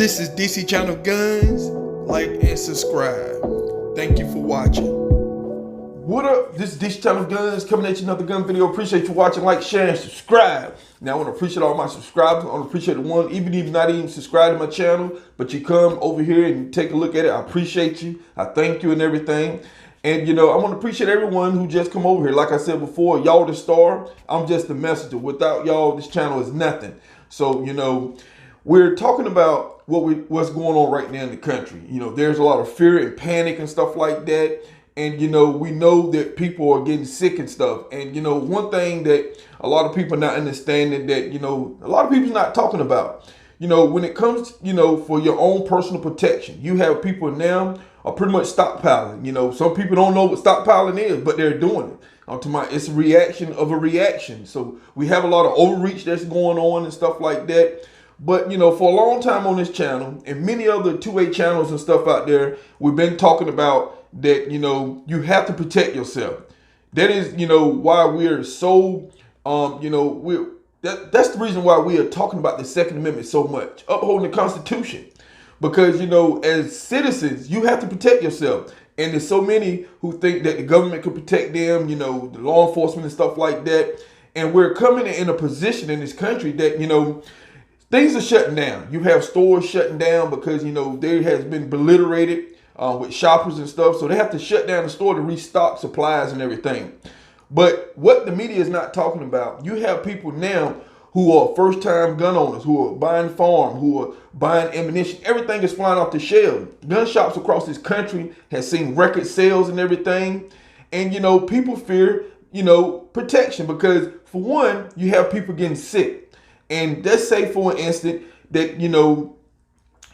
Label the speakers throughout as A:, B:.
A: This is DC Channel Guns. Like and subscribe. Thank you for watching. What up? This is DC Channel Guns coming at you another gun video. Appreciate you watching. Like, share, and subscribe. Now I want to appreciate all my subscribers. I want to appreciate the one, even if you're not even subscribed to my channel, but you come over here and take a look at it. I appreciate you. I thank you and everything. And you know, I want to appreciate everyone who just come over here. Like I said before, y'all the star. I'm just the messenger. Without y'all, this channel is nothing. So, you know, we're talking about what's going on right now in the country. You know, there's a lot of fear and panic and stuff like that. And, you know, we know that people are getting sick and stuff. And, you know, one thing that a lot of people are not understanding that, you know, a lot of people's not talking about, you know, when it comes, you know, for your own personal protection, you have people now are pretty much stockpiling. You know, some people don't know what stockpiling is, but they're doing it. I'm talking about it's a reaction of a reaction. So we have a lot of overreach that's going on and stuff like that. But, you know, for a long time on this channel and many other 2A channels and stuff out there, we've been talking about that, you know, you have to protect yourself. That is, you know, why we're so, you know, that's the reason why we are talking about the Second Amendment so much, upholding the Constitution. Because, you know, as citizens, you have to protect yourself. And there's so many who think that the government could protect them, you know, the law enforcement and stuff like that. And we're coming in a position in this country that, you know, things are shutting down. You have stores shutting down because, you know, there has been obliterated with shoppers and stuff. So they have to shut down the store to restock supplies and everything. But what the media is not talking about, you have people now who are first-time gun owners, who are buying farm, who are buying ammunition. Everything is flying off the shelves. Gun shops across this country has seen record sales and everything. And, you know, people fear, you know, protection because, for one, you have people getting sick. And let's say, for an instant, that, you know,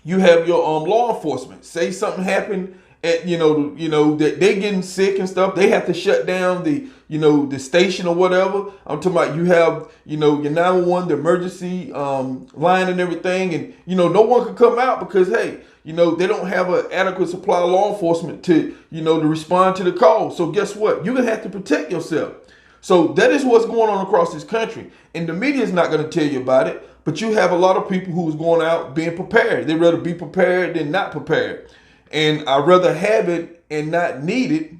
A: you have your law enforcement. Say something happened at, you know, that they getting sick and stuff. They have to shut down the, you know, the station or whatever. I'm talking about you have, you know, your 911, the emergency line and everything. And, you know, no one can come out because, hey, you know, they don't have an adequate supply of law enforcement to, you know, to respond to the call. So guess what? You're going to have to protect yourself. So that is what's going on across this country. And the media is not going to tell you about it. But you have a lot of people who's going out being prepared. They'd rather be prepared than not prepared. And I'd rather have it and not need it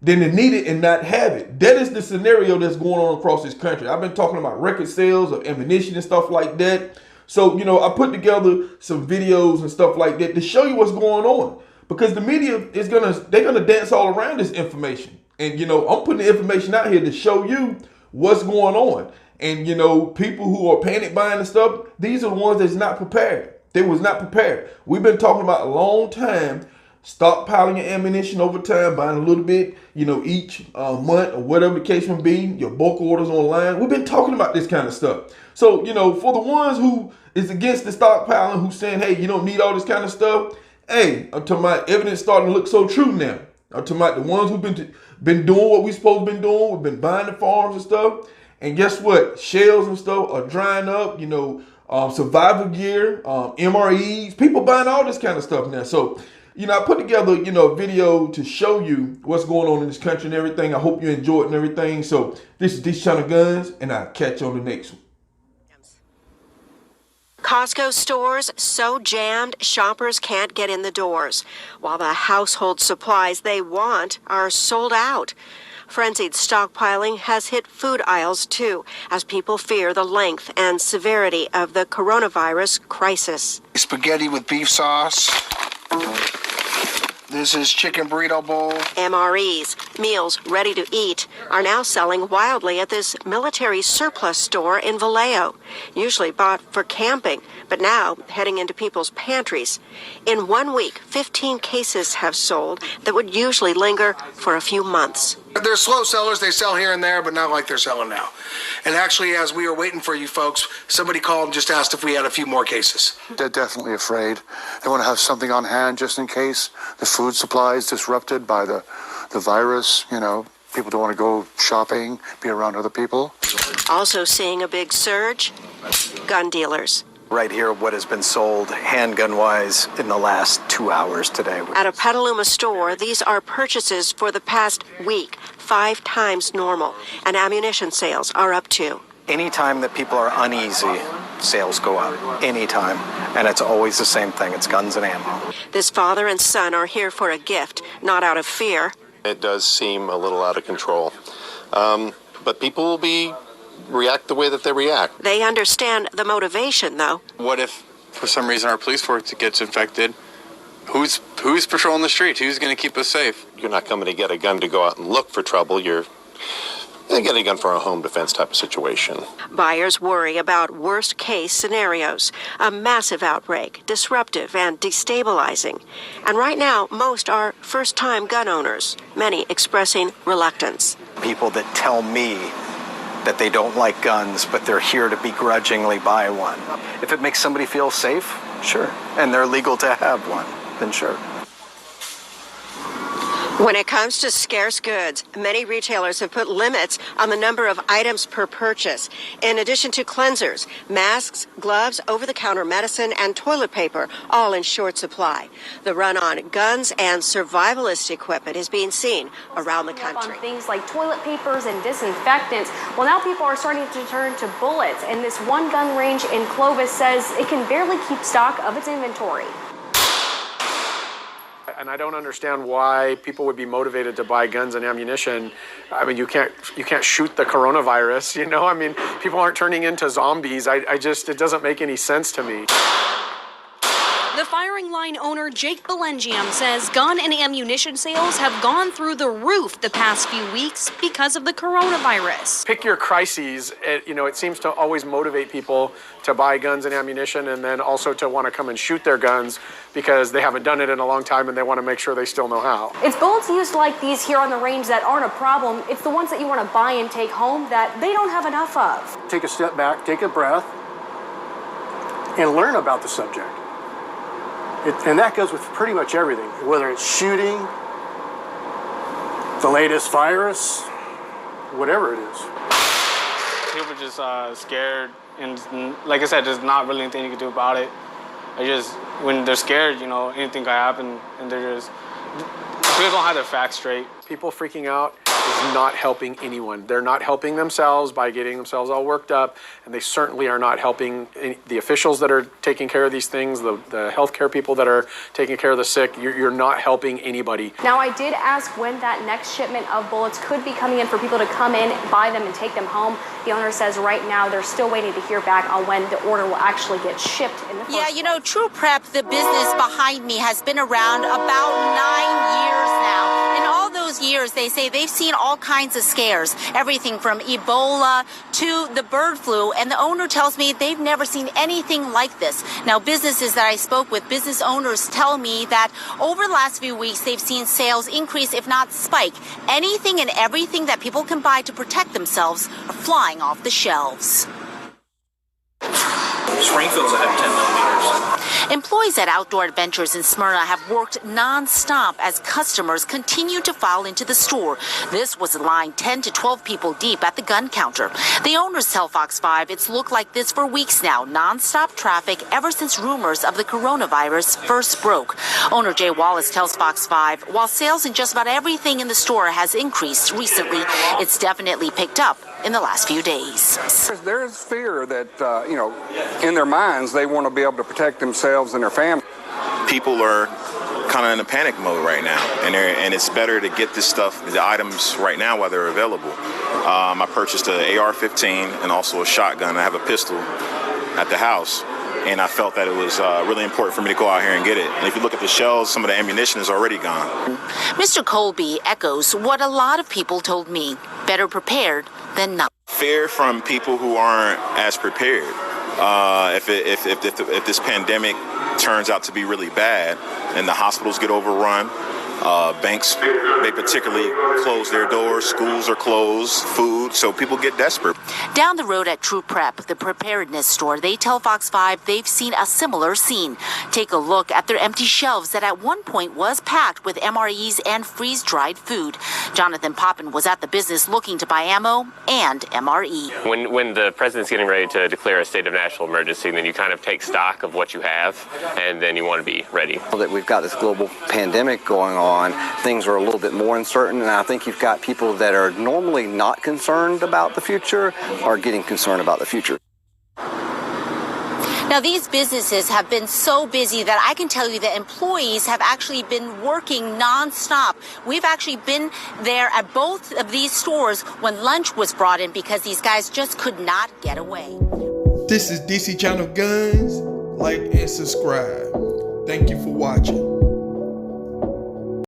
A: than to need it and not have it. That is the scenario that's going on across this country. I've been talking about record sales of ammunition and stuff like that. So, you know, I put together some videos and stuff like that to show you what's going on. Because the media is they're gonna dance all around this information. And, you know, I'm putting the information out here to show you what's going on. And, you know, people who are panic buying and stuff, these are the ones that's not prepared. They was not prepared. We've been talking about a long time, stockpiling your ammunition over time, buying a little bit, you know, each month or whatever the case may be, your bulk orders online. We've been talking about this kind of stuff. So, you know, for the ones who is against the stockpiling, who's saying, hey, you don't need all this kind of stuff, hey, I'm talking about evidence starting to look so true now. I'm talking about the ones who've been doing what we supposed to been doing. We've been buying the farms and stuff. And guess what? Shells and stuff are drying up, you know, survival gear, MREs, people buying all this kind of stuff now. So, you know, I put together, you know, a video to show you what's going on in this country and everything. I hope you enjoy it and everything. So this is DC Channel Guns, and I'll catch you on the next one.
B: Costco stores so jammed, shoppers can't get in the doors, while the household supplies they want are sold out. Frenzied stockpiling has hit food aisles, too, as people fear the length and severity of the coronavirus crisis.
C: Spaghetti with beef sauce. This is chicken burrito bowl.
B: MREs, meals ready to eat, are now selling wildly at this military surplus store in Vallejo, usually bought for camping, but now heading into people's pantries. In 1 week, 15 cases have sold that would usually linger for a few months.
C: They're slow sellers. They sell here and there, but not like they're selling now. And actually, as we were waiting for you folks, somebody called and just asked if we had a few more cases.
D: They're definitely afraid. They want to have something on hand just in case the food supply is disrupted by the virus. You know, people don't want to go shopping, be around other people.
B: Also seeing a big surge, gun dealers.
E: Right here, what has been sold handgun-wise in the last 2 hours today.
B: At a Petaluma store, these are purchases for the past week, 5 times normal, and ammunition sales are up too.
E: Anytime that people are uneasy, sales go up anytime. And it's always the same thing. It's guns and ammo.
B: This father and son are here for a gift, not out of fear.
F: It does seem a little out of control. But people will react the way that they react.
B: They understand the motivation, though.
G: What if, for some reason, our police force gets infected? Who's patrolling the streets? Who's going to keep us safe?
F: You're not coming to get a gun to go out and look for trouble. You're getting a gun for a home defense type of situation.
B: Buyers worry about worst-case scenarios, a massive outbreak, disruptive and destabilizing. And right now, most are first-time gun owners, many expressing reluctance.
E: People that tell me that they don't like guns, but they're here to begrudgingly buy one. If it makes somebody feel safe, sure. And they're legal to have one, then sure.
B: When it comes to scarce goods, many retailers have put limits on the number of items per purchase. In addition to cleansers, masks, gloves, over-the-counter medicine, and toilet paper, all in short supply. The run on guns and survivalist equipment is being seen around the country.
H: On things like toilet papers and disinfectants. Well, now people are starting to turn to bullets, and this one gun range in Clovis says it can barely keep stock of its inventory.
I: And I don't understand why people would be motivated to buy guns and ammunition. I mean, you can't shoot the coronavirus, you know? I mean, people aren't turning into zombies. It doesn't make any sense to me.
J: The firing line owner Jake Belengiam says gun and ammunition sales have gone through the roof the past few weeks because of the coronavirus.
I: Pick your crises. It seems to always motivate people to buy guns and ammunition, and then also to want to come and shoot their guns because they haven't done it in a long time and they want to make sure they still know how.
H: It's bullets used like these here on the range that aren't a problem. It's the ones that you want to buy and take home that they don't have enough of.
K: Take a step back, take a breath, and learn about the subject. And that goes with pretty much everything, whether it's shooting, the latest virus, whatever it is.
L: People just scared, and like I said, there's not really anything you can do about it. When they're scared, anything can happen, and people don't have their facts straight.
I: People freaking out is not helping anyone. They're not helping themselves by getting themselves all worked up, and they certainly are not helping the officials that are taking care of these things, the healthcare people that are taking care of the sick. You're not helping anybody.
H: Now, I did ask when that next shipment of bullets could be coming in for people to come in, buy them, and take them home. The owner says right now they're still waiting to hear back on when the order will actually get shipped in the first place.
M: True Prep, the business behind me, has been around about 9 years now. In all those years, they say they've seen all kinds of scares, everything from Ebola to the bird flu, and the owner tells me they've never seen anything like this. Now, businesses that I spoke with, business owners tell me that over the last few weeks, they've seen sales increase, if not spike. Anything and everything that people can buy to protect themselves are flying off the shelves.
N: Springfield's ahead 10 millimeters.
M: Employees at Outdoor Adventures in Smyrna have worked non-stop as customers continue to file into the store. This was a line 10 to 12 people deep at the gun counter. The owners tell Fox 5 it's looked like this for weeks now, non-stop traffic ever since rumors of the coronavirus first broke. Owner Jay Wallace tells Fox 5 while sales in just about everything in the store has increased recently, it's definitely picked up in the last few days.
O: There's fear that, in their minds, they want to be able to protect themselves and their family.
N: People are kind of in a panic mode right now, and it's better to get this stuff, the items right now while they're available. I purchased an AR-15 and also a shotgun. I have a pistol at the house, and I felt that it was really important for me to go out here and get it. And if you look at the shelves, some of the ammunition is already gone.
M: Mr. Colby echoes what a lot of people told me, better prepared than not.
N: Fear from people who aren't as prepared. If this pandemic turns out to be really bad and the hospitals get overrun, banks, they particularly close their doors, schools are closed, food, so people get desperate.
M: Down the road at True Prep, the preparedness store, they tell Fox 5 they've seen a similar scene. Take a look at their empty shelves that at one point was packed with MREs and freeze-dried food. Jonathan Poppin was at the business looking to buy ammo and MRE.
P: When the president's getting ready to declare a state of national emergency, then you kind of take stock of what you have, and then you want to be ready.
Q: That we've got this global pandemic going on, things are a little bit more uncertain, and I think you've got people that are normally not concerned about the future are getting concerned about the future.
M: Now, these businesses have been so busy that I can tell you that employees have actually been working nonstop. We've actually been there at both of these stores when lunch was brought in because these guys just could not get away.
A: This is DC Channel Guns. Like and subscribe. Thank you for watching.